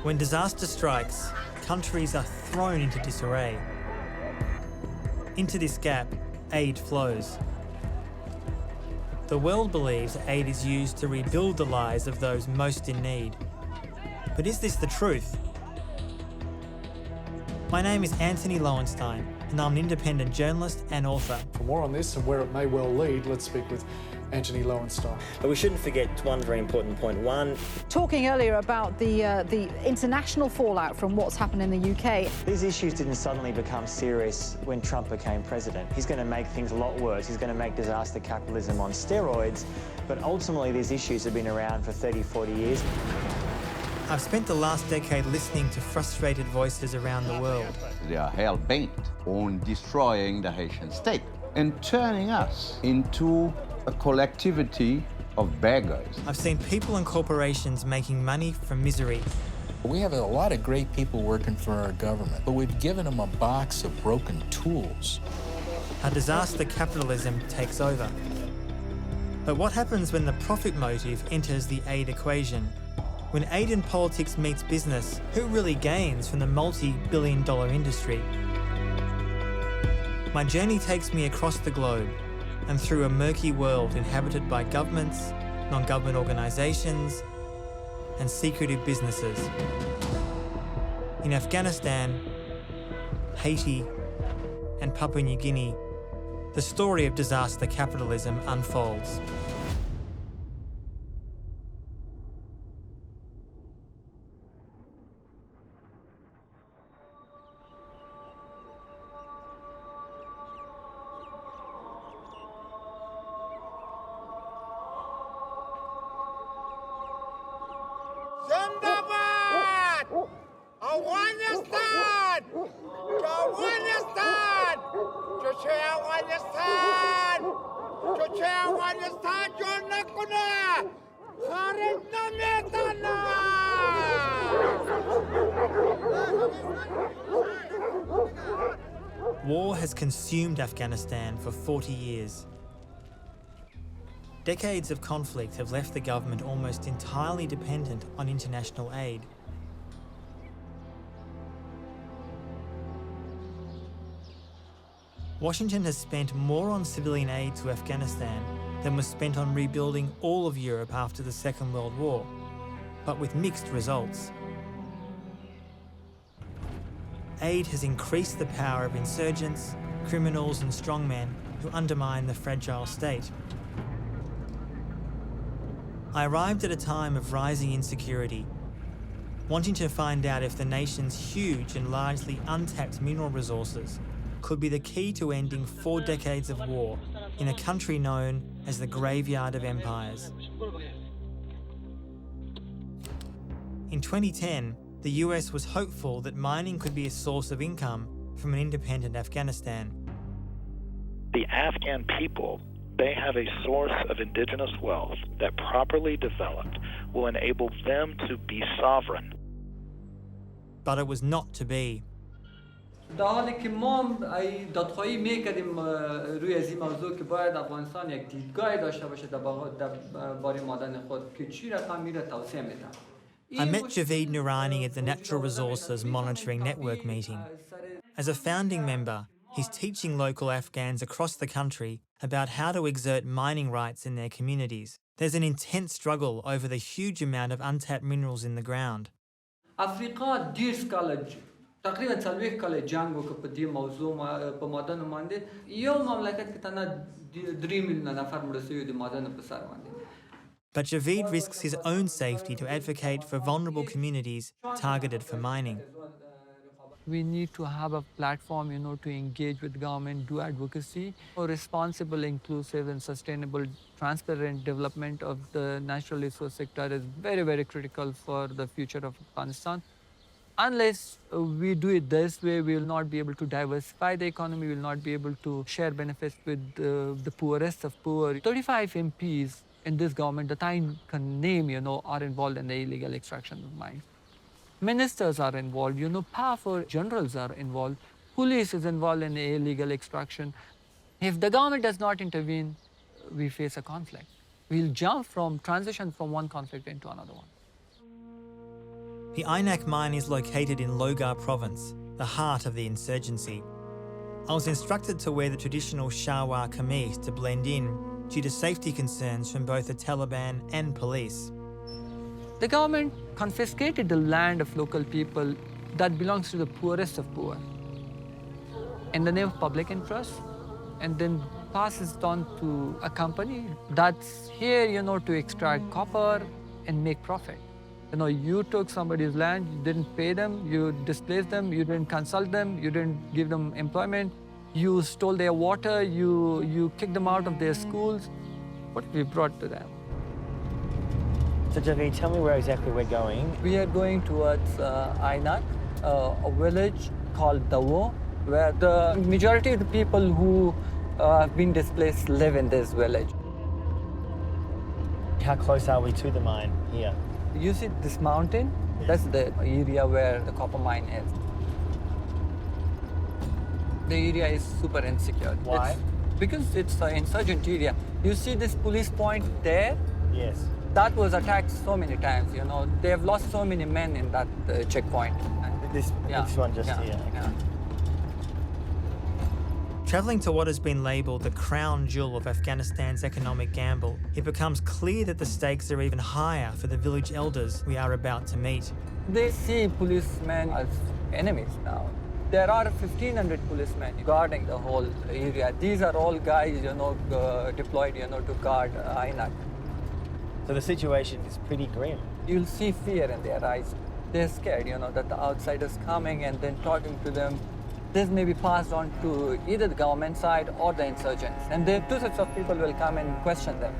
When disaster strikes, countries are thrown into disarray. Into this gap, aid flows. The world believes aid is used to rebuild the lives of those most in need. But is this the truth? My name is Antony Loewenstein, and I'm an independent journalist and author. For more on this and where it may well lead, let's speak with Antony Loewenstein. But we shouldn't forget one very important point. One, talking earlier about the international fallout from what's happened in the UK. These issues didn't suddenly become serious when Trump became president. He's going to make things a lot worse. He's going to make disaster capitalism on steroids. But ultimately, these issues have been around for 30, 40 years. I've spent the last decade listening to frustrated voices around the world. They are hell-bent on destroying the Haitian state and turning us into a collectivity of beggars. I've seen people and corporations making money from misery. We have a lot of great people working for our government, but we've given them a box of broken tools. How disaster capitalism takes over. But what happens when the profit motive enters the aid equation? When aid in politics meets business, who really gains from the multi-billion-dollar industry? My journey takes me across the globe and through a murky world inhabited by governments, non-government organisations, and secretive businesses. In Afghanistan, Haiti, and Papua New Guinea, the story of disaster capitalism unfolds. War has consumed Afghanistan for 40 years. Decades of conflict have left the government almost entirely dependent on international aid. Washington has spent more on civilian aid to Afghanistan than was spent on rebuilding all of Europe after the Second World War, but with mixed results. Aid has increased the power of insurgents, criminals and strongmen who undermine the fragile state. I arrived at a time of rising insecurity, wanting to find out if the nation's huge and largely untapped mineral resources could be the key to ending 4 decades of war in a country known as the graveyard of empires. In 2010, the US was hopeful that mining could be a source of income from an independent Afghanistan. The Afghan people, they have a source of indigenous wealth that, properly developed, will enable them to be sovereign. But it was not to be. در حالی که ما دادخواهی می‌کردیم روی از این موضوع که باید افغانستان یک دیدگاهی داشته باشه درباره معدن خود که چی رقم میره توسعه میدن. I met Thor Neureiter at the Natural Resources Monitoring Network meeting. As a founding member, he's teaching local Afghans across the country about how to exert mining rights in their communities. There's an intense struggle over the huge amount of untapped minerals in the ground. افریقا تقریبا 40 کال جنگ وکړ په دې موضوع په معدن باندې یو مملکت کې تنه 3 میلیون نفر مړه شوي د معدن په سر باندې. But Javid risks his own safety to advocate for vulnerable communities targeted for mining. We need to have a platform, to engage with government, do advocacy. For responsible, inclusive, and sustainable, transparent development of the natural resource sector is very, very critical for the future of Afghanistan. Unless we do it this way, we will not be able to diversify the economy, we will not be able to share benefits with the poorest of poor. 35 MPs in this government that I can name, are involved in the illegal extraction of mines. Ministers are involved, powerful generals are involved, police is involved in the illegal extraction. If the government does not intervene, we face a conflict. We'll transition from one conflict into another one. The Ainak mine is located in Logar province, the heart of the insurgency. I was instructed to wear the traditional shalwar kameez to blend in due to safety concerns from both the Taliban and police. The government confiscated the land of local people that belongs to the poorest of poor in the name of public interest, and then passes it on to a company that's here, to extract copper and make profit. You took somebody's land, you didn't pay them, you displaced them, you didn't consult them, you didn't give them employment, you stole their water, you kicked them out of their schools. What we brought to them? So Javi, tell me where exactly we're going. We are going towards Ainak, a village called Dawo, where the majority of the people who have been displaced live in this village. How close are we to the mine here? You see this mountain? That's the area where the copper mine is. The area is super insecure. Why? Because it's an insurgent area. You see this police point there? Yes. That was attacked so many times, They have lost so many men in that checkpoint. This one just here. Yeah. Travelling to what has been labelled the crown jewel of Afghanistan's economic gamble, it becomes clear that the stakes are even higher for the village elders we are about to meet. They see policemen as enemies now. There are 1,500 policemen guarding the whole area. These are all guys, deployed, to guard Ainak. So the situation is pretty grim. You'll see fear in their eyes. They're scared, that the outsider's coming and then talking to them. This may be passed on to either the government side or the insurgents. And the two sets of people will come and question them.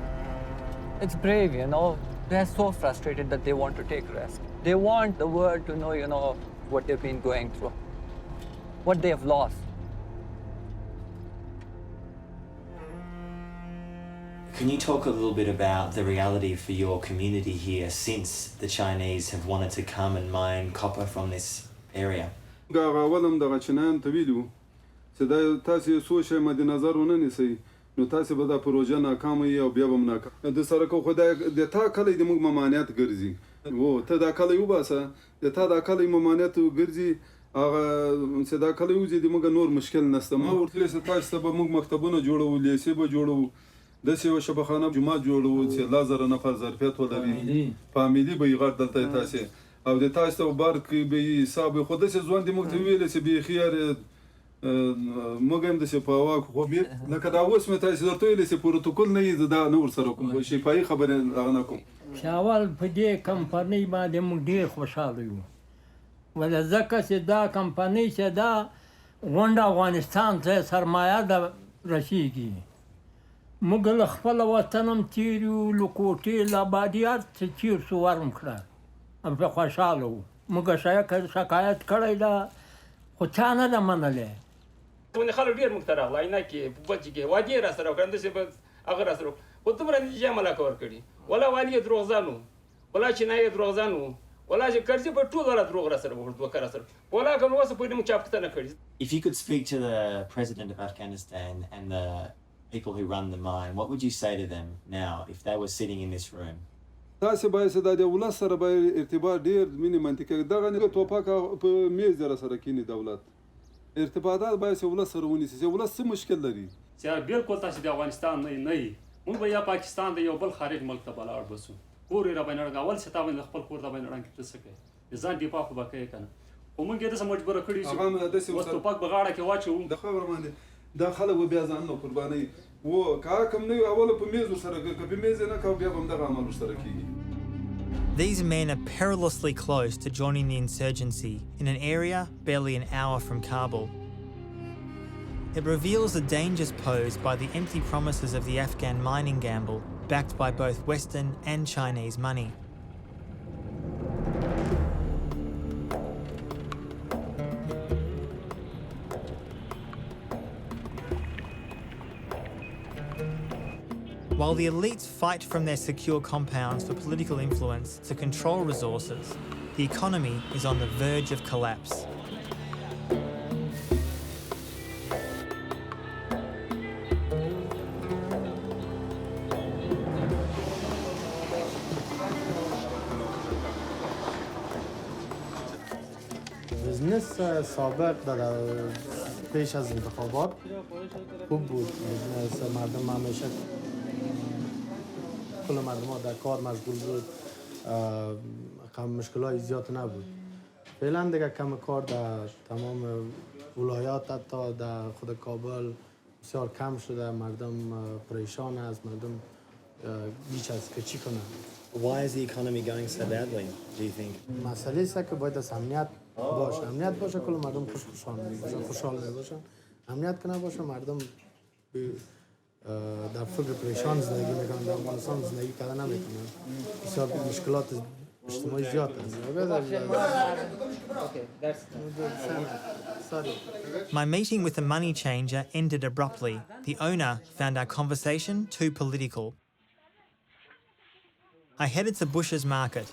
It's brave, They're so frustrated that they want to take risk. They want the world to know, what they've been going through, what they have lost. Can you talk a little bit about the reality for your community here since the Chinese have wanted to come and mine copper from this area? اولم دغه چنان ته ویلو چې دا تاسو سوچ مد نظر ونه نیسئ نو تاسو به دا پروژه ناکامه او بیا به ناکام د سره کو خدای د تا کله د موږ ممانعت ګرځي وو ته دا کله یو باسه د تا دا کله ممانعت ګرځي هغه چې دا کله یو د موږ نور مشکل نشته ما ورته چې تاسو به موږ مکتبونه جوړو لیسې به جوړو د سیو شبخانه جمعه جوړو چې لازر نفر ظرفیت ولري فامیلی به یې غړ دلته تاسو او د تاسو بار کې به حساب خود څه ځوان د مکتویل چې به خيار مګم د سپاوا خو به لکه دا اوس مې تاسو درته ویل چې پروتوکول نه دا نور سره کوم شفای خبره نه کوم شاول په دې کمپنۍ باندې موږ ډیر خوشاله یو ولې ځکه چې دا کمپنۍ چې دا غونډه افغانستان ته سرمایه د رسیږي موږ له خپل وطنم تیریو لکوټې لابادیات چې چیر سو ورم کړه په خوشاله وو موږ شکایت کړی دا خو چا نه ده منلی ونې خلک ډېر موږ ته راغله عینکې په بچ کې وعدې را سره وکړه همداسې به هغه را سره خو دومره نتیجه ملاکه ورکړي ولا والي یې دروغجن وو ولا چینایي یې دروغجن وو ولا چې کرزي په ټول ولا دروغ را سره وکړ دوکه را سره ولا که نو اوسه پورې موږ چا پوښتنه کړې. If you could speak to the president of Afghanistan and the people who run the mine, what would you say to them now if they were sitting in this room? تاسو باید د دولت سره به ارتباط ډیر مینه منطقه دغه نه توپاک په میز در سره کینی دولت ارتباطات باید ولس سره ونیسي ولس څه مشکل لري چې بالکل تاسو د افغانستان نه موږ به یا پاکستان د یو بل خارج ملک ته بلاړ بسو کور را باندې اول څه تا باندې خپل کور ته باندې رانګ څه کوي ځان دی په خو بکې کنه او موږ یې د مجبور کړی چې هغه د څه توپاک بغاړه کې واچو د خبر باندې دا خلک بیا ځان نو قرباني و کا کوم نه اول په میز سره په میز نه کا بیا هم دغه عمل سره کیږي. These men are perilously close to joining the insurgency in an area barely an hour from Kabul. It reveals the dangers posed by the empty promises of the Afghan mining gamble, backed by both Western and Chinese money. While the elites fight from their secure compounds for political influence to control resources, the economy is on the verge of collapse. رئیس سابق در پیش از انتخابات خوب بود. مردم همیشه کل مردم ها در کار مشغول بود، مشکلات زیاد نبود. فعلا دیگه کم کار در تمام ولایات، حتی در خود کابل بسیار کم شده. مردم پریشان است، مردم بیش از که چی کنند. Why is the economy going so badly, do you think? مسئله است که باید از امنیت باشه. امنیت باشه کل مردم خوشحال باشن. امنیت که نباشه مردم در فکر پریشان زندگی میکنن. در افغانستان زندگی کردن نمیکنن. بسیار مشکلات اجتماعی زیاد است. My meeting with the money changer ended abruptly. The owner found our conversation too political. I headed to Bush's Market,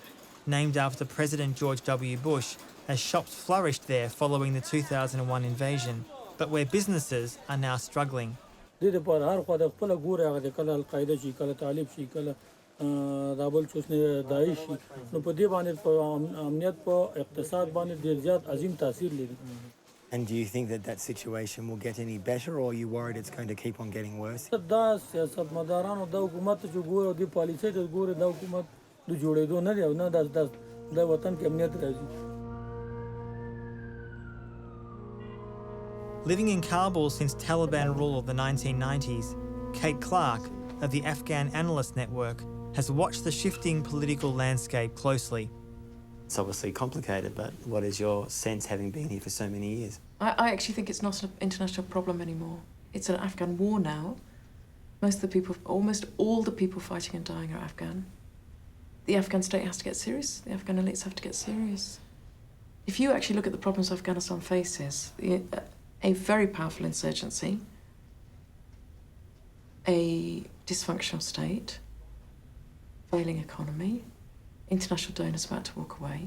named after President George W. Bush, as shops flourished there following the 2001 invasion, but where businesses are now struggling. And do you think that that situation will get any better, or are you worried it's going to keep on getting worse? Living in Kabul since Taliban rule of the 1990s, Kate Clark of the Afghan Analyst Network has watched the shifting political landscape closely. It's obviously complicated, but what is your sense having been here for so many years? I actually think it's not an international problem anymore. It's an Afghan war now. Almost all the people fighting and dying are Afghan. The Afghan state has to get serious. The Afghan elites have to get serious. If you actually look at the problems Afghanistan faces, a very powerful insurgency, a dysfunctional state, failing economy, international donors about to walk away.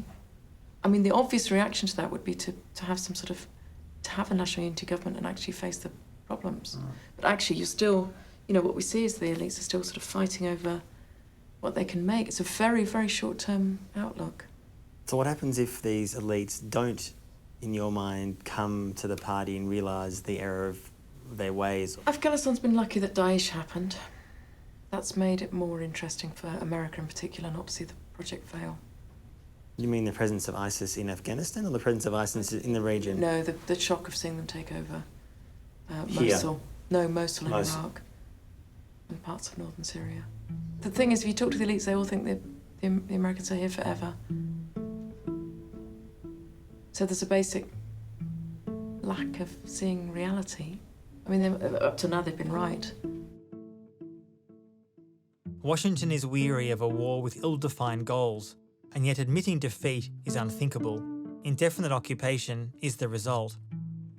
I mean, the obvious reaction to that would be to have some sort of, to have a national unity government and actually face the problems. But actually, you're still, what we see is the elites are still sort of fighting over what they can make. It's a very, very short-term outlook. So what happens if these elites don't, in your mind, come to the party and realise the error of their ways? Afghanistan's been lucky that Daesh happened. That's made it more interesting for America in particular not to see the project fail. You mean the presence of ISIS in Afghanistan or the presence of ISIS in the region? No, the shock of seeing them take over Here? Mosul. No, Mosul in Iraq and parts of northern Syria. The thing is, if you talk to the elites, they all think the Americans are here forever. So there's a basic lack of seeing reality. I mean, up to now they've been right. Washington is weary of a war with ill-defined goals, and yet admitting defeat is unthinkable. Indefinite occupation is the result.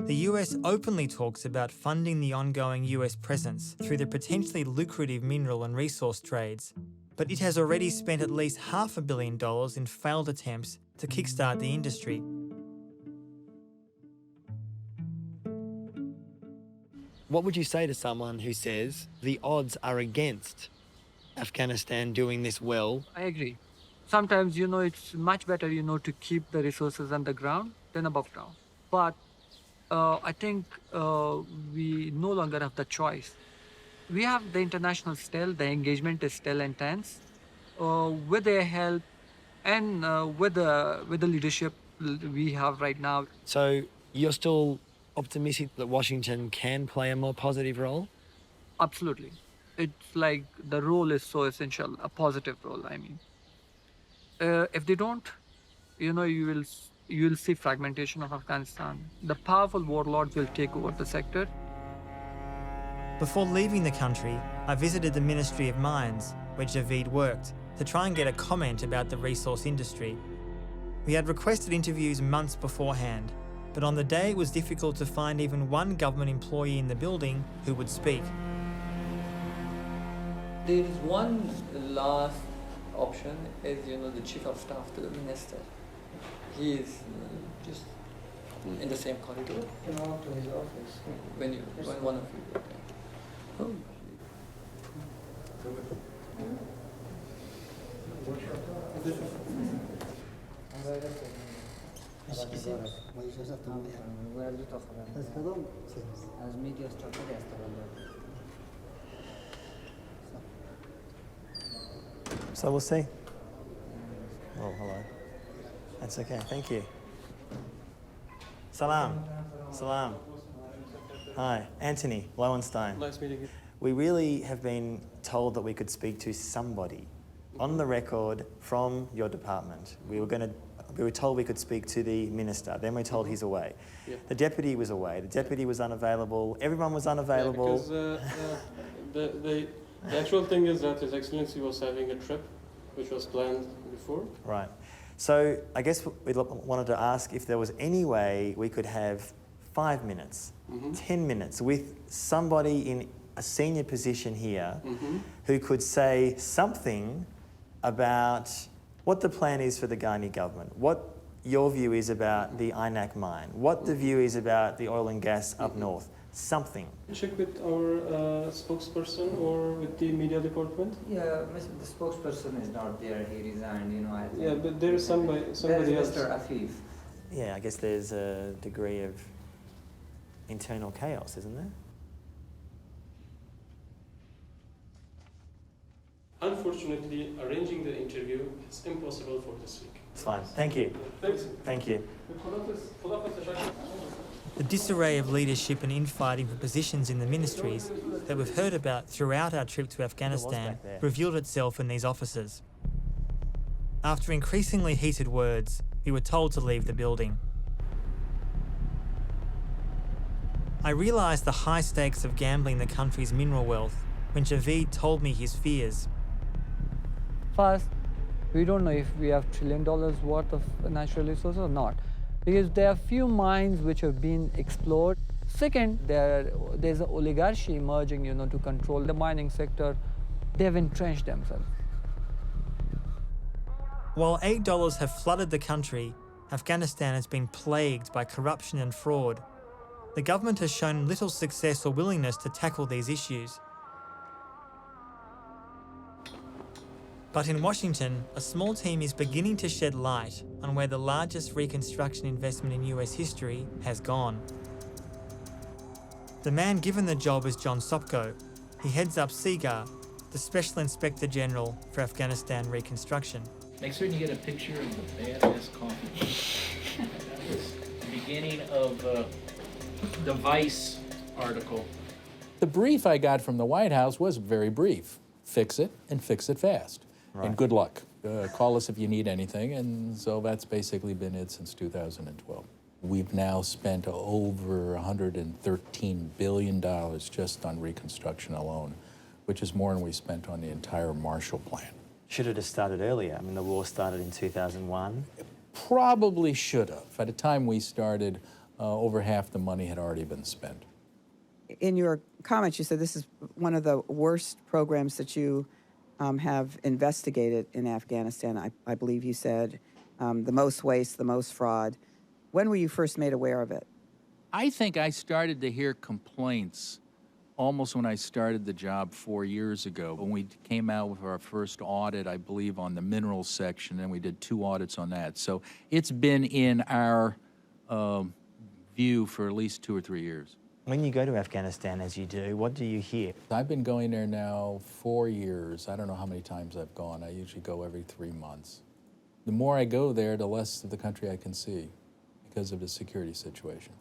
The US openly talks about funding the ongoing US presence through the potentially lucrative mineral and resource trades, but it has already spent at least $500 million in failed attempts to kickstart the industry. What would you say to someone who says the odds are against Afghanistan doing this well? I agree. Sometimes, it's much better, to keep the resources underground than above ground. But I think we no longer have the choice. We have the international still, the engagement is still intense. With their help and with the leadership we have right now. So you're still optimistic that Washington can play a more positive role? Absolutely. It's like the role is so essential, a positive role, I mean. If they don't, you will see fragmentation of Afghanistan. The powerful warlords will take over the sector. Before leaving the country, I visited the Ministry of Mines, where Javeed worked, to try and get a comment about the resource industry. We had requested interviews months beforehand, but on the day it was difficult to find even one government employee in the building who would speak. There is one last option, is the chief of staff to the minister. He is just in the same corridor. Come out to his office when one of you go there. Oh. So we'll see. Oh, hello. That's okay, thank you. Salam. Salam. Hi, Antony Loewenstein. Nice meeting you. We really have been told that we could speak to somebody on the record from your department. We were told we could speak to the minister. Then we're told he's away. Yeah. The deputy was away. The deputy was unavailable. Everyone was unavailable. Yeah, because the actual thing is that His Excellency was having a trip, which was planned before. Right. So I guess we wanted to ask if there was any way we could have 5 minutes, 10 minutes with somebody in a senior position here who could say something about what the plan is for the Guinea government, what your view is about the INAC mine, what the view is about the oil and gas up north, something. Check with our spokesperson or with the media department? Yeah, the spokesperson is not there, he resigned, you know. I think. Yeah, but there is somebody else. Mr. Afif. Yeah, I guess there's a degree of internal chaos, isn't there? Unfortunately, arranging the interview is impossible for this week. It's fine. Thank you. Thanks. Thank you. The disarray of leadership and infighting for positions in the ministries that we've heard about throughout our trip to Afghanistan revealed itself in these offices. After increasingly heated words, we were told to leave the building. I realised the high stakes of gambling the country's mineral wealth when Javeed told me his fears. First, we don't know if we have $1 trillion worth of natural resources or not, because there are few mines which have been explored. Second, there's an oligarchy emerging, you know, to control the mining sector. They've entrenched themselves. While $8 have flooded the country, Afghanistan has been plagued by corruption and fraud. The government has shown little success or willingness to tackle these issues. But in Washington, a small team is beginning to shed light on where the largest reconstruction investment in US history has gone. The man given the job is John Sopko. He heads up SIGAR, the Special Inspector General for Afghanistan Reconstruction. Make certain you get a picture of the badass coffee. That was the beginning of the Vice article. The brief I got from the White House was very brief. Fix it and fix it fast. Right. And good luck. Call us if you need anything. And so that's basically been it since 2012. We've now spent over $113 billion just on reconstruction alone, which is more than we spent on the entire Marshall Plan. Should it have started earlier? I mean, the war started in 2001. Probably should have. At the time we started, over half the money had already been spent. In your comments, you said this is one of the worst programs that you have investigated in Afghanistan. I believe you said the most waste, the most fraud. When were you first made aware of it? I think I started to hear complaints almost when I started the job 4 years ago. When we came out with our first audit, I believe, on the minerals section, and we did 2 audits on that. So it's been in our view for at least 2 or 3 years. When you go to Afghanistan, as you do, what do you hear? I've been going there now 4 years. I don't know how many times I've gone. I usually go every 3 months. The more I go there, the less of the country I can see because of the security situation.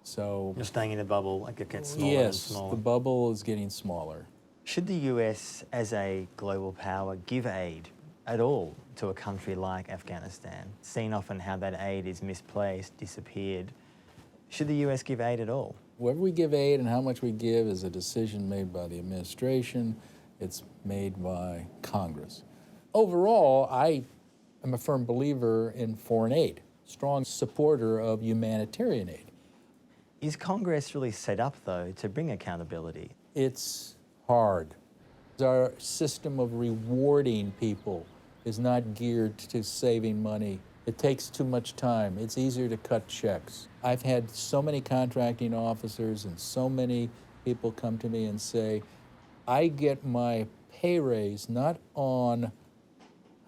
So you're staying in a bubble, like it gets smaller and smaller. Yes, the bubble is getting smaller. Should the US, as a global power, give aid at all to a country like Afghanistan? Seen often how that aid is misplaced, disappeared. Should the US give aid at all? Whether we give aid and how much we give is a decision made by the administration. It's made by Congress. Overall, I am a firm believer in foreign aid, strong supporter of humanitarian aid. Is Congress really set up, though, to bring accountability? It's hard. Our system of rewarding people is not geared to saving money. It takes too much time. It's easier to cut checks. I've had so many contracting officers and so many people come to me and say, I get my pay raise not on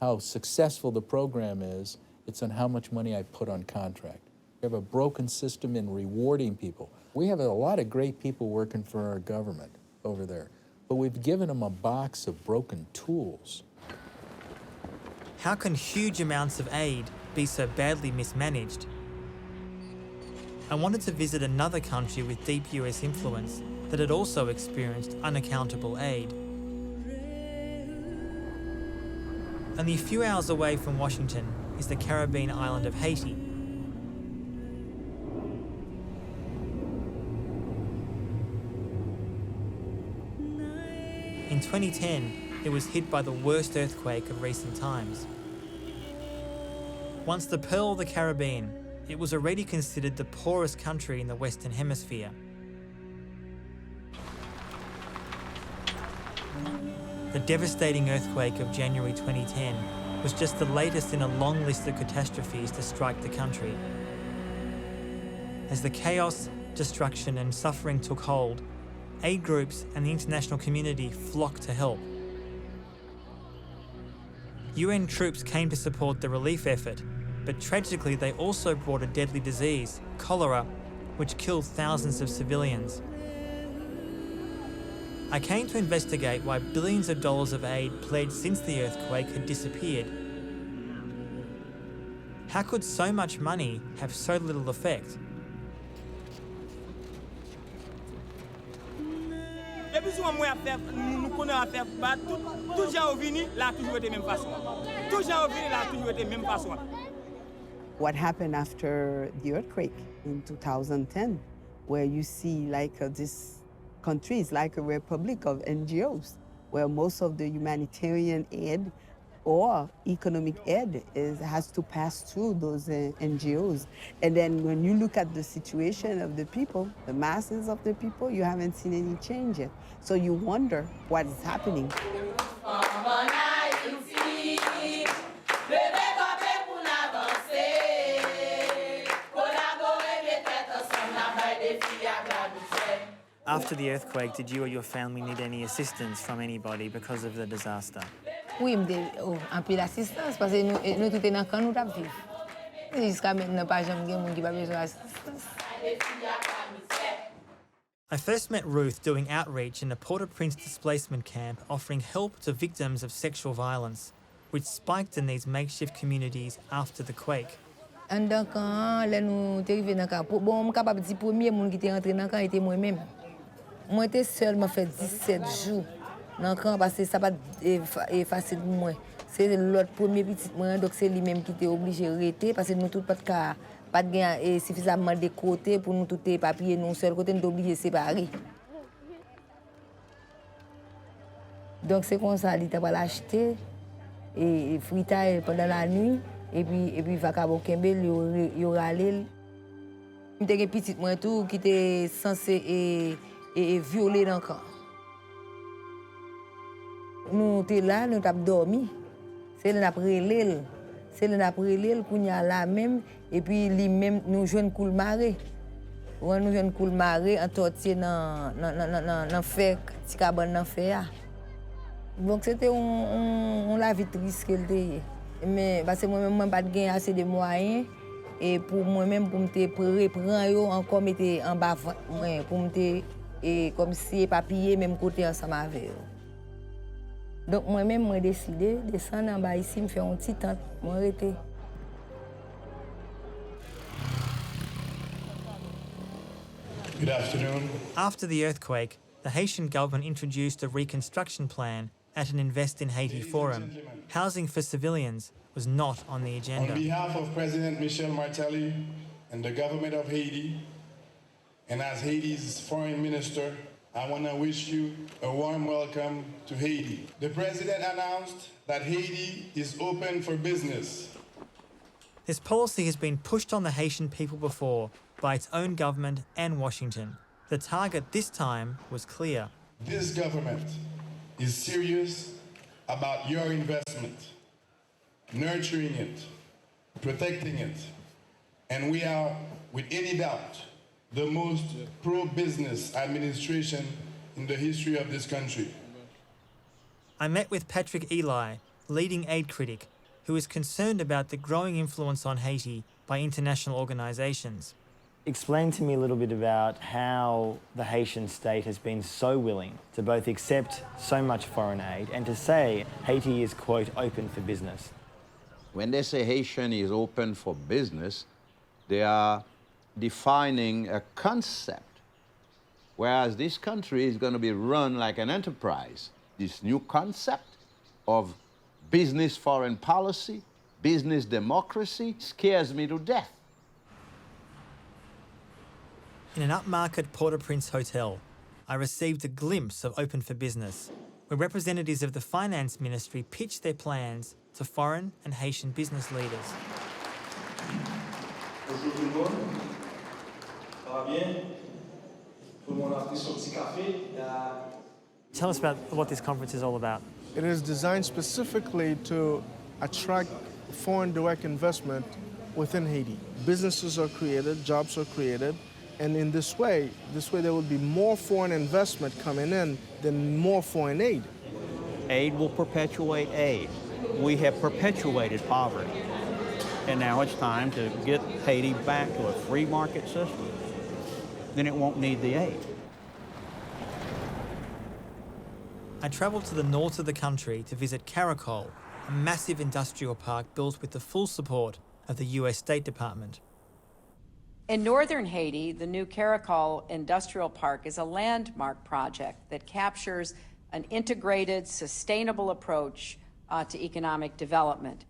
how successful the program is It's on how much money I put on contract. We have a broken system in rewarding people. We have a lot of great people working for our government over there, but we've given them a box of broken tools. How can huge amounts of aid be so badly mismanaged? I wanted to visit another country with deep US influence that had also experienced unaccountable aid. Only a few hours away from Washington is the Caribbean island of Haiti. In 2010, it was hit by the worst earthquake of recent times. Once the Pearl of the Caribbean, it was already considered the poorest country in the Western Hemisphere. The devastating earthquake of January 2010 was just the latest in a long list of catastrophes to strike the country. As the chaos, destruction and suffering took hold, aid groups and the international community flocked to help. UN troops came to support the relief effort, but tragically they also brought a deadly disease, cholera, which killed thousands of civilians. I came to investigate why billions of dollars of aid pledged since the earthquake had disappeared. How could so much money have so little effect? What happened after the earthquake in 2010, where you see this country is like a republic of NGOs, where most of the humanitarian aid or economic aid has to pass through those NGOs. And then when you look at the situation of the people, the masses of the people, you haven't seen any change yet. So you wonder what is happening. After the earthquake, did you or your family need any assistance from anybody because of the disaster? Oui, un peu d'assistance parce que nous tout est dans camp nous t'a vivre. Jusqu'à maintenant pas jamais gen moun qui pas besoin d'assistance. I first met Ruth doing outreach in a Port-au-Prince displacement camp offering help to victims of sexual violence, which spiked in these makeshift communities after the quake. En dans camp, là nous t'es arrivé dans camp. Bon, capable dire premier monde qui était rentré dans camp était moi-même. Moi j'étais seule, m'a fait 17 jours dans camp parce que ça pas facile pour moi. C'est l'autre premier petit moi donc c'est lui-même qui était obligé de rester parce que nous tout pas de suffisamment de côté pour nous tout les papiers nous seul côté nous obligé séparer. Donc c'est comme ça il t'a pas l'acheter et fritage pendant la nuit et puis vacabo Bougainville yo râler. M'était petit moi tout qui était censé et violé dans le camp. Nous étions là, nous avons dormi. C'est le après l'île. C'est le après l'île qu'on y a là même. Et puis lui-même, nous jouons une coule marée. Nous jouons une coule marée, en tortillé dans le fer, petit cabane dans le fer. Donc c'était la vie triste qu'elle était. Mais parce que moi-même, je n'ai pas assez de moyens. Et pour moi-même, pour me reprendre encore en bas, pour me et comme si papier même côté ensemble avec eux. Donc moi-même j'ai décidé de descendre en bas ici me faire une petite tente moi arrêter. Good afternoon. After the earthquake, the Haitian government introduced a reconstruction plan at an Invest in Haiti forum. Housing for civilians was not on the agenda. On behalf of President Michel Martelly and the government of Haiti, and as Haiti's foreign minister, I want to wish you a warm welcome to Haiti. The president announced that Haiti is open for business. This policy has been pushed on the Haitian people before by its own government and Washington. The target this time was clear. This government is serious about your investment, nurturing it, protecting it, and we are, with any doubt, the most pro-business administration in the history of this country. I met with Patrick Eli, leading aid critic, who is concerned about the growing influence on Haiti by international organisations. Explain to me a little bit about how the Haitian state has been so willing to both accept so much foreign aid and to say Haiti is, quote, open for business. When they say Haitian is open for business, they are defining a concept, whereas this country is going to be run like an enterprise. This new concept of business foreign policy, business democracy, scares me to death. In an upmarket Port-au-Prince hotel, I received a glimpse of Open for Business, where representatives of the Finance Ministry pitched their plans to foreign and Haitian business leaders. Bonjour tout le monde. Ça va bien? Tout le monde a pris son petit café? Tell us about what this conference is all about. It is designed specifically to attract foreign direct investment within Haiti. Businesses are created, jobs are created, and in this way there will be more foreign investment coming in than more foreign aid. Aid will perpetuate aid. We have perpetuated poverty. And now it's time to get Haiti back to a free market system. Then it won't need the aid. I travelled to the north of the country to visit Caracol, a massive industrial park built with the full support of the US State Department. In northern Haiti, the new Caracol Industrial Park is a landmark project that captures an integrated, sustainable approach to economic development.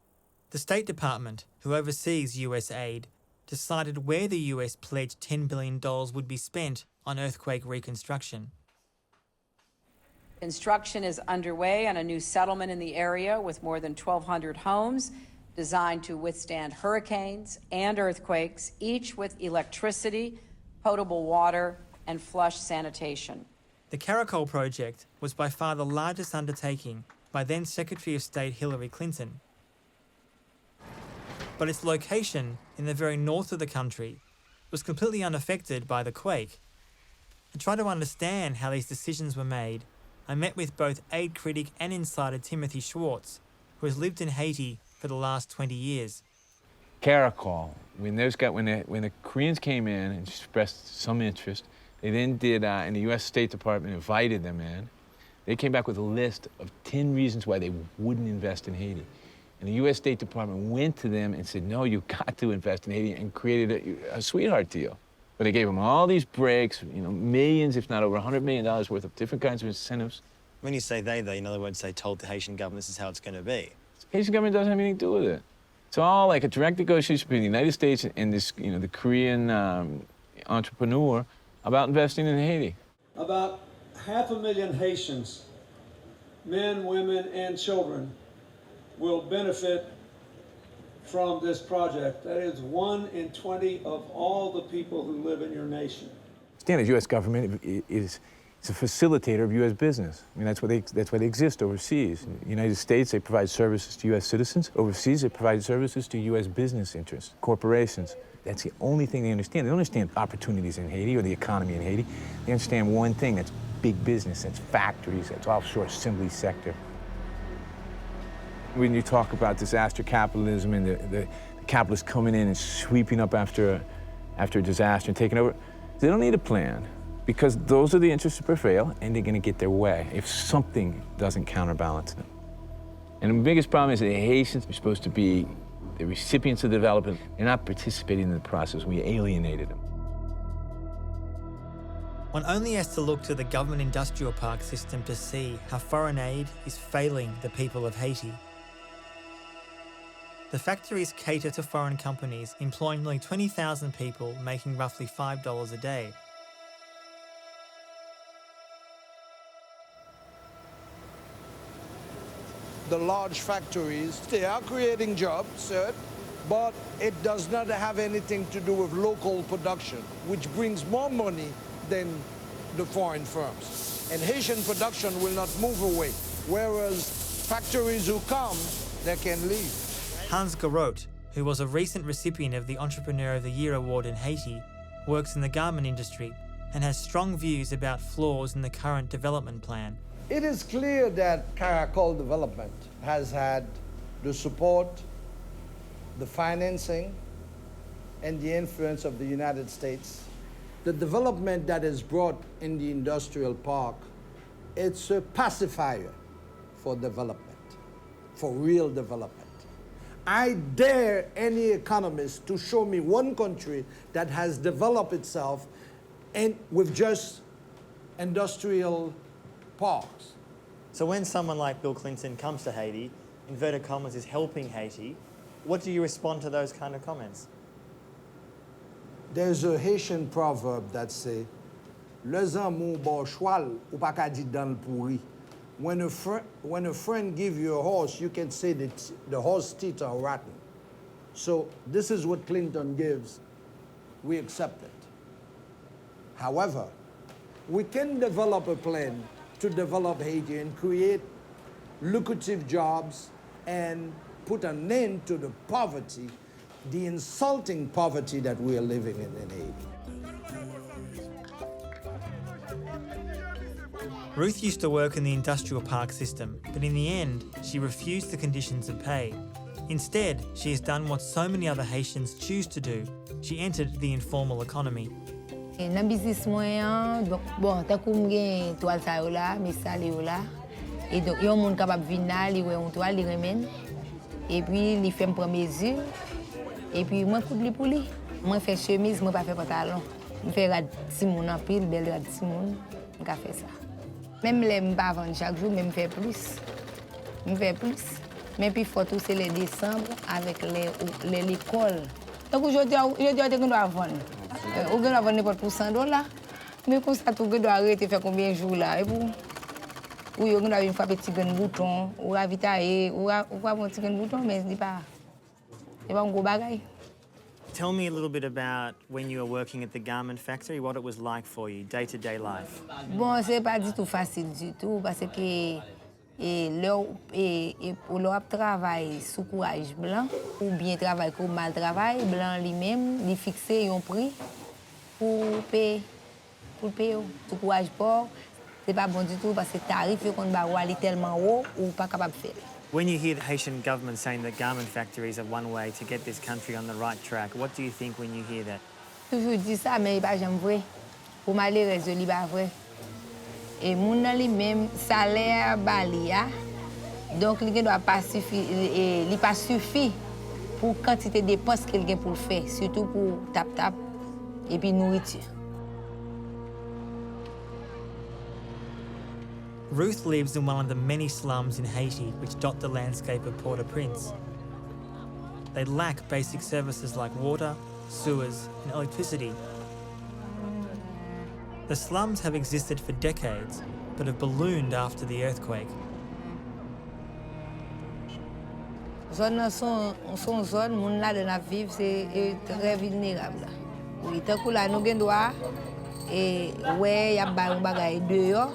The State Department, who oversees US aid, decided where the US pledged $10 billion would be spent on earthquake reconstruction. Construction is underway on a new settlement in the area with more than 1,200 homes designed to withstand hurricanes and earthquakes, each with electricity, potable water, and flush sanitation. The Caracol project was by far the largest undertaking by then Secretary of State Hillary Clinton. But its location in the very north of the country was completely unaffected by the quake. To try to understand how these decisions were made, I met with both aid critic and insider Timothy Schwartz, who has lived in Haiti for the last 20 years. Caracol, when the Koreans came in and expressed some interest, they then did, and the US State Department invited them in, they came back with a list of 10 reasons why they wouldn't invest in Haiti. And the US State Department went to them and said, no, you've got to invest in Haiti, and created a sweetheart deal. But they gave them all these breaks, millions, if not over $100 million worth of different kinds of incentives. When you say they, though, in other words, they told the Haitian government this is how it's going to be. The Haitian government doesn't have anything to do with it. It's all like a direct negotiation between the United States and this, the Korean entrepreneur about investing in Haiti. About 500,000 Haitians, men, women, and children, will benefit from this project. That is 1 in 20 of all the people who live in your nation. The U.S. government is a facilitator of U.S. business. I mean, that's why they exist overseas. In the United States, they provide services to U.S. citizens. Overseas, they provide services to U.S. business interests, corporations. That's the only thing they understand. They don't understand opportunities in Haiti or the economy in Haiti. They understand one thing, that's big business, that's factories, that's offshore assembly sector. When you talk about disaster capitalism and the capitalists coming in and sweeping up after a disaster and taking over, they don't need a plan, because those are the interests that prevail, and they're going to get their way if something doesn't counterbalance them. And the biggest problem is that the Haitians are supposed to be the recipients of development. They're not participating in the process. We alienated them. One only has to look to the government industrial park system to see how foreign aid is failing the people of Haiti. The factories cater to foreign companies, employing nearly 20,000 people, making roughly $5 a day. The large factories, they are creating jobs, but it does not have anything to do with local production, which brings more money than the foreign firms. And Haitian production will not move away, whereas factories who come, they can leave. Hans Garot, who was a recent recipient of the Entrepreneur of the Year award in Haiti, works in the garment industry and has strong views about flaws in the current development plan. It is clear that Caracol development has had the support, the financing, and the influence of the United States. The development that is brought in the industrial park, it's a pacifier for development, for real development. I dare any economist to show me one country that has developed itself with just industrial parks. So when someone like Bill Clinton comes to Haiti, inverted commas is helping Haiti, what do you respond to those kind of comments? There's a Haitian proverb that says, "Le zanmou bon choual ou pa ka di dan pourri." When a friend gives you a horse, you can say that the horse teeth are rotten. So this is what Clinton gives. We accept it. However, we can develop a plan to develop Haiti and create lucrative jobs and put an end to the poverty, the insulting poverty that we are living in Haiti. Ruth used to work in the industrial park system, but in the end, she refused the conditions of pay. Instead, she has done what so many other Haitians choose to do. She entered the informal economy. Nan business mwen, bon, takou mwen gen toal sa yo la, mesal yo la. Et donc, yon moun kapab vin la, li wè yon toal, li remen. Et puis, li fè m'pren mesure. Et puis, mwen koute li pou li. Mwen fè chemise, mwen pa fè pantalon. Mwen fè rad timoun an pil, bel rad timoun. Mwen ka fè sa. Même les m'pas vendre chaque jour, mais me fait plus. Me fait plus. Mais puis faut tout c'est les décembre avec l'école. Donc aujourd'hui on doit vendre. On doit vendre n'importe pour $100. Mais pour ça tout doit arrêter faire combien de jours là et pour ou on doit une fois petit gain bouton ou ravitailler ou quoi mon petit gain bouton mais c'est pas un gros bagage. Tell me a little bit about when you were working at the garment factory, what it was like for you, day-to-day life. Bon, c'est pas du tout facile du tout parce que leur travail sous courage blanc ou bien travail comme mal travail blanc lui-même, il fixé un prix pour payer sous courage port, c'est pas bon du tout parce que tarif qu'on va aller tellement haut ou pas capable de faire. When you hear the Haitian government saying that garment factories are one way to get this country on the right track, what do you think when you hear that? Toujours dit ça, mais il pas jamais vrai. Pour m'aller résolu pas vrai. Et mon nan li même salaire balia, donc il doit pas suffire, il pas suffit pour quantité de dépenses qu'il gagne pour le faire, surtout pour tap et puis nourriture. Ruth lives in one of the many slums in Haiti which dot the landscape of Port-au-Prince. They lack basic services like water, sewers, and electricity. The slums have existed for decades, but have ballooned after the earthquake. Zone son zone, moun la de na vivre, c'est très vulnérable. Oui, tant que là nous gen droit et ouais, y a ba un bagay dehors.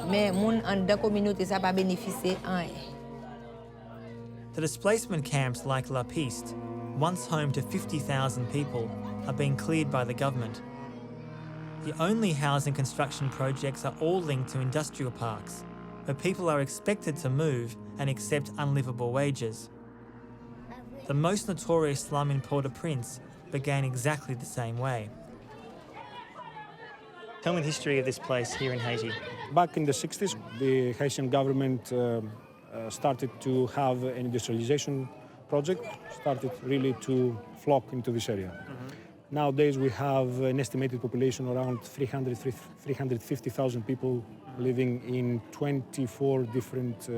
Mais moun an da communauté ça pas bénéficier en. The displacement camps like La Piste, once home to 50,000 people, are being cleared by the government. The only housing construction projects are all linked to industrial parks, where people are expected to move and accept unlivable wages. The most notorious slum in Port-au-Prince began exactly the same way. Tell me the history of this place here in Haiti. Back in the 60s, the Haitian government started to have an industrialization project, started really to flock into this area. Nowadays, we have an estimated population around 350,000 people living in 24 different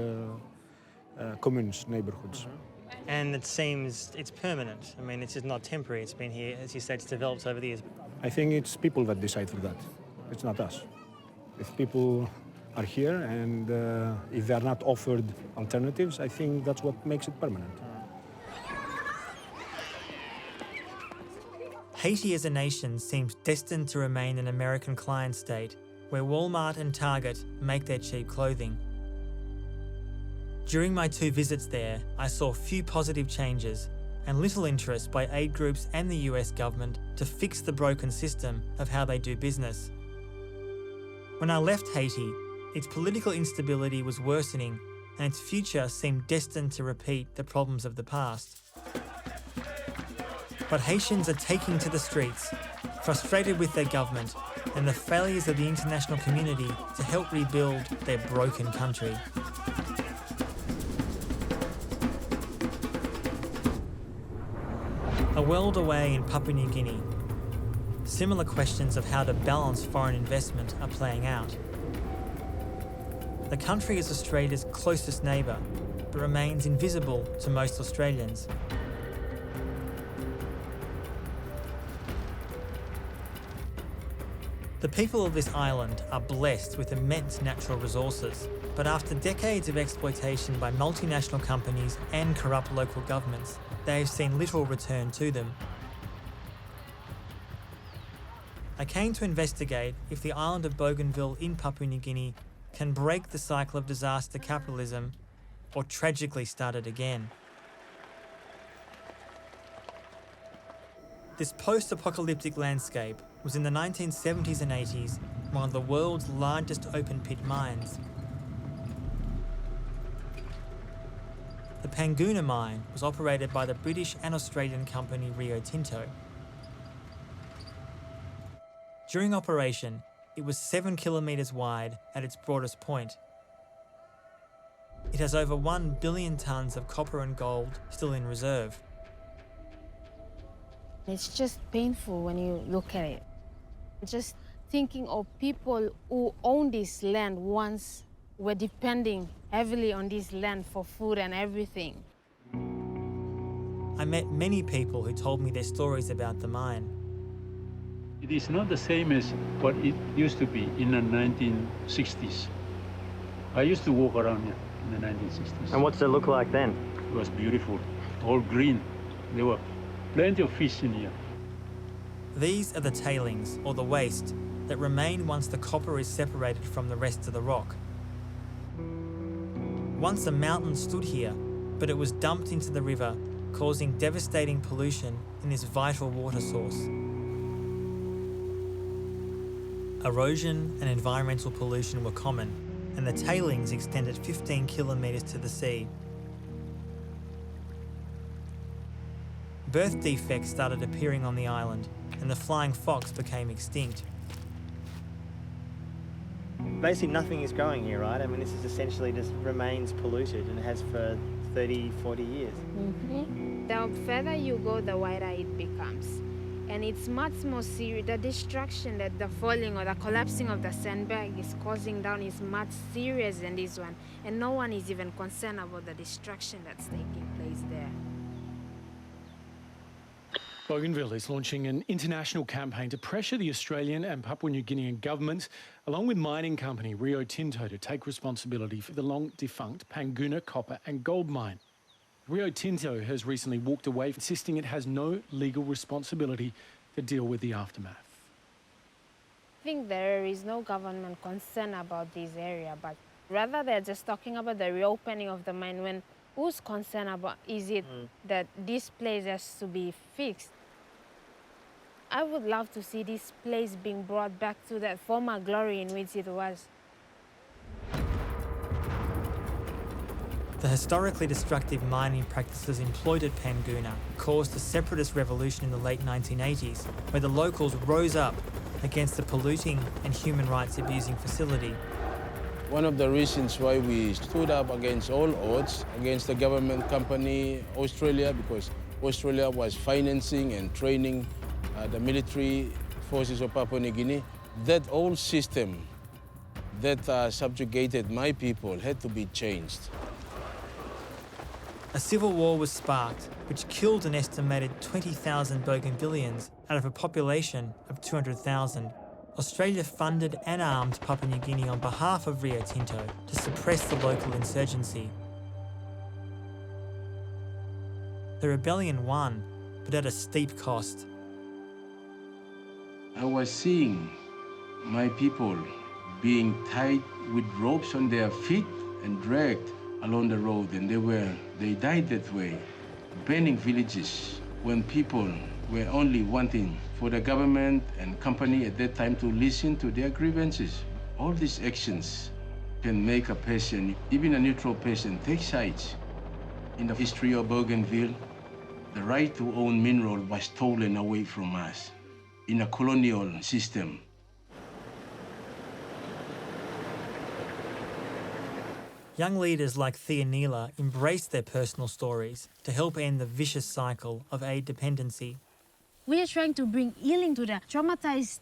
communes, neighborhoods. And it seems it's permanent. I mean, it's just not temporary. It's been here, as you said, it's developed over the years. I think it's people that decide for that. It's not us. If people are here and if they are not offered alternatives, I think that's what makes it permanent. Haiti as a nation seems destined to remain an American client state, where Walmart and Target make their cheap clothing. During my 2 visits there, I saw few positive changes and little interest by aid groups and the US government to fix the broken system of how they do business. When I left Haiti, its political instability was worsening and its future seemed destined to repeat the problems of the past. But Haitians are taking to the streets, frustrated with their government and the failures of the international community to help rebuild their broken country. A world away in Papua New Guinea, similar questions of how to balance foreign investment are playing out. The country is Australia's closest neighbour, but remains invisible to most Australians. The people of this island are blessed with immense natural resources, but after decades of exploitation by multinational companies and corrupt local governments, they have seen little return to them. I came to investigate if the island of Bougainville in Papua New Guinea can break the cycle of disaster capitalism or tragically start it again. This post-apocalyptic landscape was in the 1970s and 80s one of the world's largest open-pit mines. The Panguna mine was operated by the British and Australian company Rio Tinto. During operation, it was 7 kilometres wide at its broadest point. It has over 1 billion tonnes of copper and gold still in reserve. It's just painful when you look at it. Just thinking of people who own this land once were depending heavily on this land for food and everything. I met many people who told me their stories about the mine. It is not the same as what it used to be in the 1960s. I used to walk around here in the 1960s. And what's it look like then? It was beautiful, all green. There were plenty of fish in here. These are the tailings, or the waste, that remain once the copper is separated from the rest of the rock. Once a mountain stood here, but it was dumped into the river, causing devastating pollution in this vital water source. Erosion and environmental pollution were common, and the tailings extended 15 kilometres to the sea. Birth defects started appearing on the island, and the flying fox became extinct. Basically nothing is growing here, right? I mean, this is essentially just remains polluted and has for 30, 40 years. Mm-hmm. The further you go, the wider it becomes. And it's much more serious. The destruction that the falling or the collapsing of the sandbag is causing down is much serious than this one. And no one is even concerned about the destruction that's taking place there. Bougainville is launching an international campaign to pressure the Australian and Papua New Guinean governments, along with mining company Rio Tinto, to take responsibility for the long-defunct Panguna copper and gold mine. Rio Tinto has recently walked away, insisting it has no legal responsibility to deal with the aftermath. I think there is no government concern about this area, but rather they're just talking about the reopening of the mine when who's concerned about is it that this place has to be fixed? I would love to see this place being brought back to that former glory in which it was. The historically destructive mining practices employed at Panguna caused a separatist revolution in the late 1980s, where the locals rose up against the polluting and human rights abusing facility. One of the reasons why we stood up against all odds, against the government company Australia, because Australia was financing and training the military forces of Papua New Guinea, that old system that subjugated my people had to be changed. A civil war was sparked, which killed an estimated 20,000 Bougainvillians out of a population of 200,000. Australia funded and armed Papua New Guinea on behalf of Rio Tinto to suppress the local insurgency. The rebellion won, but at a steep cost. I was seeing my people being tied with ropes on their feet and dragged along the road, and they died that way, burning villages when people were only wanting for the government and company at that time to listen to their grievances. All these actions can make a person, even a neutral person, take sides. In the history of Bougainville, the right to own mineral was stolen away from us in a colonial system. Young leaders like Thor Neureiter embrace their personal stories to help end the vicious cycle of aid dependency. We are trying to bring healing to the traumatized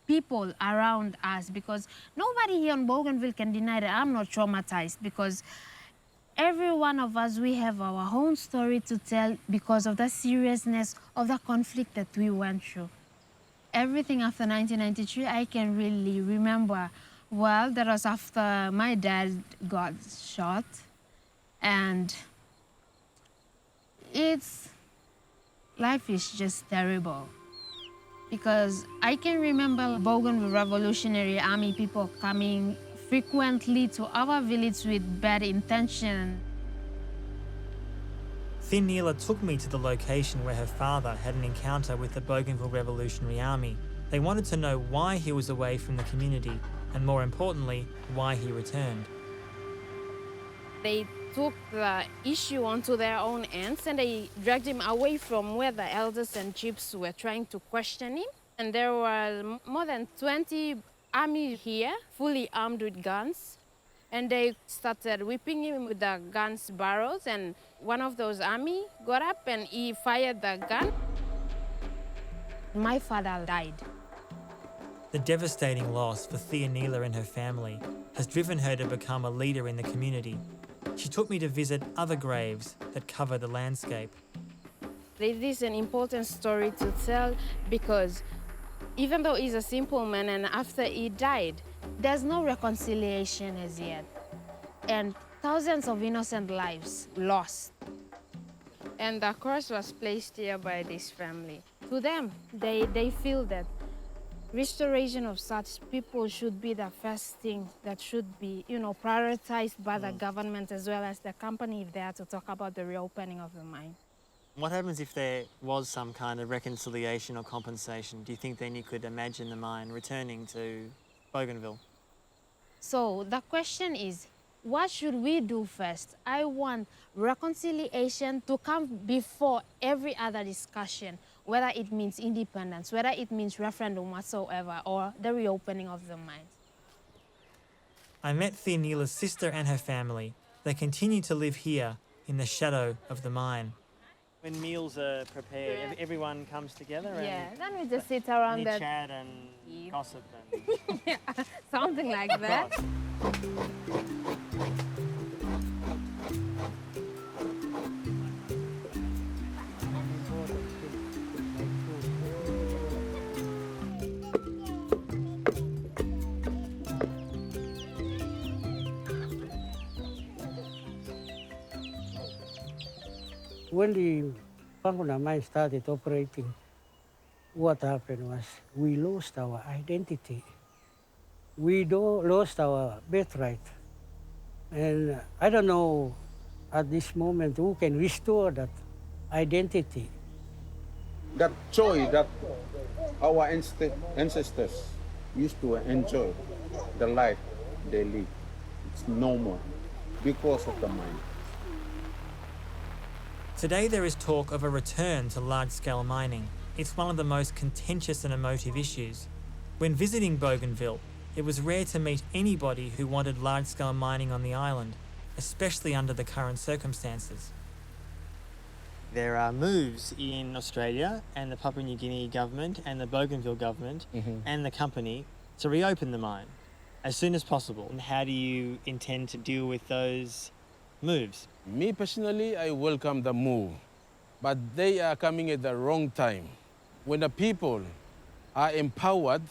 people around us, because nobody here in Bougainville can deny that I'm not traumatized, because every one of us, we have our own story to tell because of the seriousness of the conflict that we went through. Everything after 1993, I can really remember. Well, that was after my dad got shot, and life is just terrible. Because I can remember Bougainville Revolutionary Army people coming frequently to our village with bad intention. Thor Neureiter took me to the location where her father had an encounter with the Bougainville Revolutionary Army. They wanted to know why he was away from the community, and more importantly, why he returned. They took the issue onto their own hands and they dragged him away from where the elders and chiefs were trying to question him. And there were more than 20 army here, fully armed with guns. And they started whipping him with the guns barrels, and one of those army got up and he fired the gun. My father died. The devastating loss for Thor Neureiter and her family has driven her to become a leader in the community. She took me to visit other graves that cover the landscape. It is an important story to tell, because even though he's a simple man and after he died, there's no reconciliation as yet. And thousands of innocent lives lost. And the curse was placed here by this family. To them, they feel that restoration of such people should be the first thing that should be, prioritized by the government as well as the company if they are to talk about the reopening of the mine. What happens if there was some kind of reconciliation or compensation? Do you think then you could imagine the mine returning to Bougainville? So the question is, what should we do first? I want reconciliation to come before every other discussion, whether it means independence, whether it means referendum whatsoever, or the reopening of the mines. I met Thor Neureiter's sister and her family. They continue to live here in the shadow of the mine. When meals are prepared, everyone comes together and then we just sit around and chat and gossip and yeah, something like that. When the Papua mine started operating, what happened was we lost our identity. We lost our birthright. And I don't know at this moment who can restore that identity. That joy that our ancestors used to enjoy, the life they live, it's no more because of the mine. Today there is talk of a return to large-scale mining. It's one of the most contentious and emotive issues. When visiting Bougainville, it was rare to meet anybody who wanted large-scale mining on the island, especially under the current circumstances. There are moves in Australia and the Papua New Guinea government and the Bougainville government and the company to reopen the mine as soon as possible. And how do you intend to deal with those moves? Me personally, I welcome the move, but they are coming at the wrong time. When the people are empowered,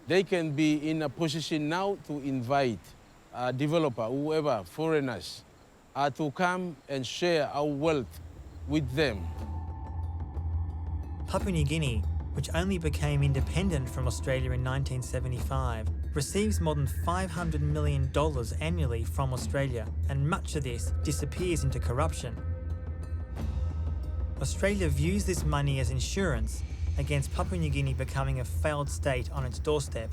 they can be in a position now to invite a developer, whoever, foreigners, to come and share our wealth with them. Papua New Guinea, which only became independent from Australia in 1975, receives more than $500 million annually from Australia, and much of this disappears into corruption. Australia views this money as insurance against Papua New Guinea becoming a failed state on its doorstep.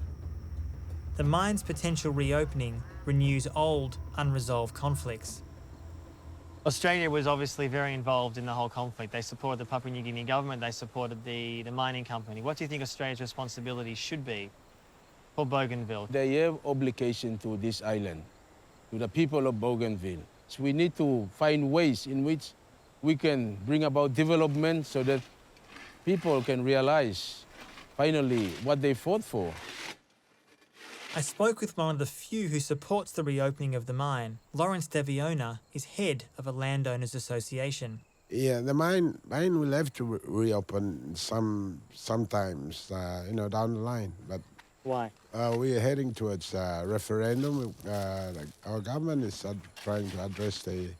the mine's potential reopening renews old, unresolved conflicts. Australia was obviously very involved in the whole conflict. They supported the Papua New Guinea government, they supported the mining company. What do you think Australia's responsibility should be for Bougainville? They have obligation to this island, to the people of Bougainville. So we need to find ways in which we can bring about development so that people can realize finally what they fought for. I spoke with one of the few who supports the reopening of the mine. Lawrence Deviona is head of a landowners association. Yeah, the mine will have to reopen sometimes, down the line. But why? We are heading towards a referendum. Our government is trying to address the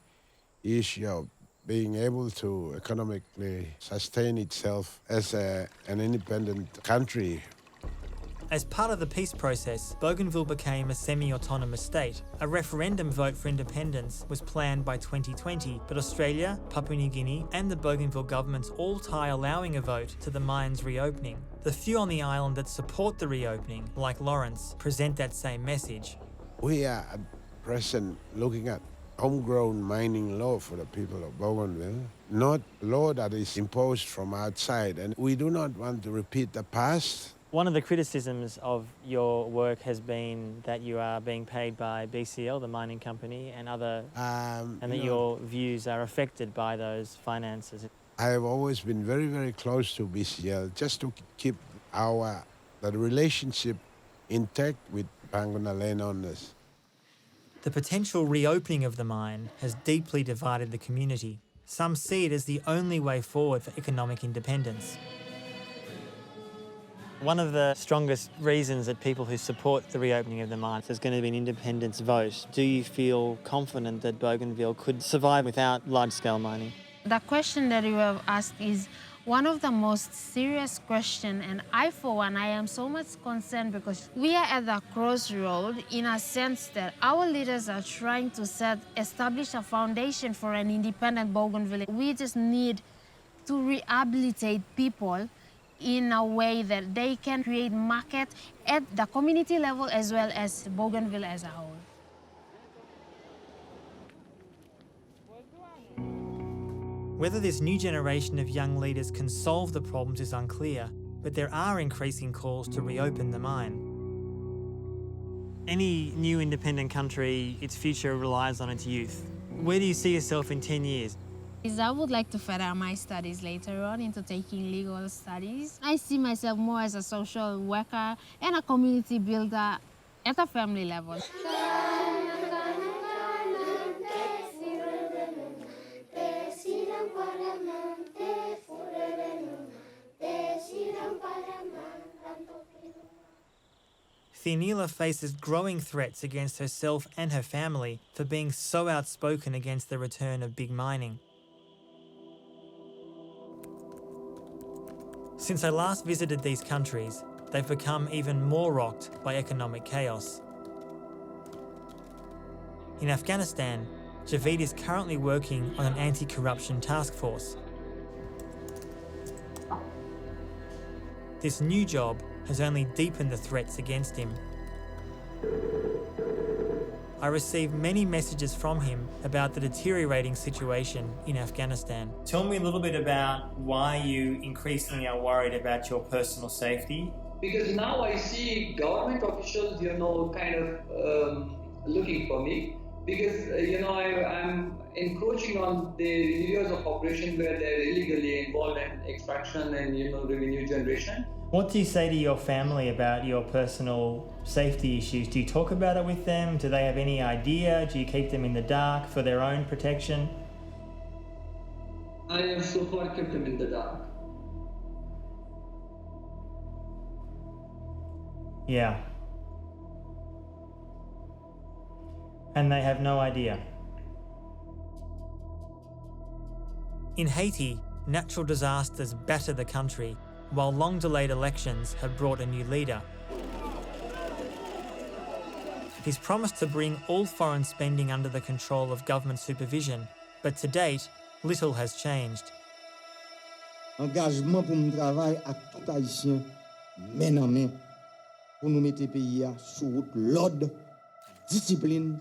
issue of being able to economically sustain itself as an independent country. As part of the peace process, Bougainville became a semi-autonomous state. A referendum vote for independence was planned by 2020, but Australia, Papua New Guinea and the Bougainville governments all tie allowing a vote to the mine's reopening. The few on the island that support the reopening, like Lawrence, present that same message. We are at present looking at homegrown mining law for the people of Bougainville, not law that is imposed from outside, and we do not want to repeat the past. One of the criticisms of your work has been that you are being paid by BCL, the mining company, and that your views are affected by those finances. I have always been very, very close to BCL, just to keep the relationship intact with Panguna landowners. The potential reopening of the mine has deeply divided the community. Some see it as the only way forward for economic independence. One of the strongest reasons that people who support the reopening of the mine, there's going to be an independence vote. Do you feel confident that Bougainville could survive without large-scale mining? The question that you have asked is one of the most serious questions, and I, for one, I am so much concerned because we are at the crossroad in a sense that our leaders are trying to establish a foundation for an independent Bougainville. We just need to rehabilitate people in a way that they can create market at the community level as well as Bougainville as a whole. Whether this new generation of young leaders can solve the problems is unclear, but there are increasing calls to reopen the mine. Any new independent country, its future relies on its youth. Where do you see yourself in 10 years? I would like to further my studies later on into taking legal studies. I see myself more as a social worker and a community builder at a family level. Thionila faces growing threats against herself and her family for being so outspoken against the return of big mining. Since I last visited these countries, they've become even more rocked by economic chaos. In Afghanistan, Javid is currently working on an anti-corruption task force. This new job has only deepened the threats against him. I received many messages from him about the deteriorating situation in Afghanistan. Tell me a little bit about why you increasingly are worried about your personal safety. Because now I see government officials, kind of looking for me. Because, I'm encroaching on the areas of operation where they're illegally involved in extraction and, revenue generation. What do you say to your family about your personal safety issues? Do you talk about it with them? Do they have any idea? Do you keep them in the dark for their own protection? I have so far kept them in the dark. Yeah. And they have no idea. In Haiti, natural disasters batter the country, while long-delayed elections have brought a new leader. He's promised to bring all foreign spending under the control of government supervision, but to date, little has changed. Engagement pour mon travail à tout haïtien, main en main. pour nous mettre pays sur route l'ordre, discipline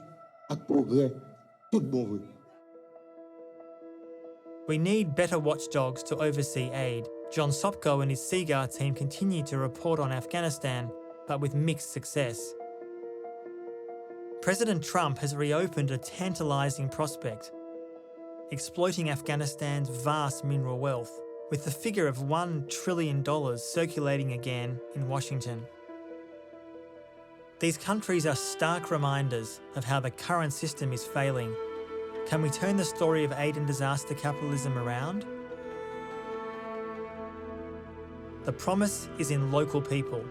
et progrès tout bon vrai. We need better watchdogs to oversee aid. John Sopko and his Seaguar team continue to report on Afghanistan, but with mixed success. President Trump has reopened a tantalising prospect, exploiting Afghanistan's vast mineral wealth, with the figure of $1 trillion circulating again in Washington. These countries are stark reminders of how the current system is failing. Can we turn the story of aid and disaster capitalism around? The promise is in local people.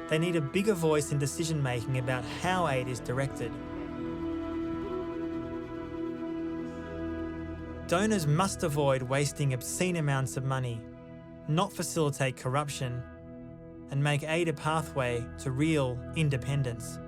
They need a bigger voice in decision-making about how aid is directed. Donors must avoid wasting obscene amounts of money, not facilitate corruption, and make aid a pathway to real independence.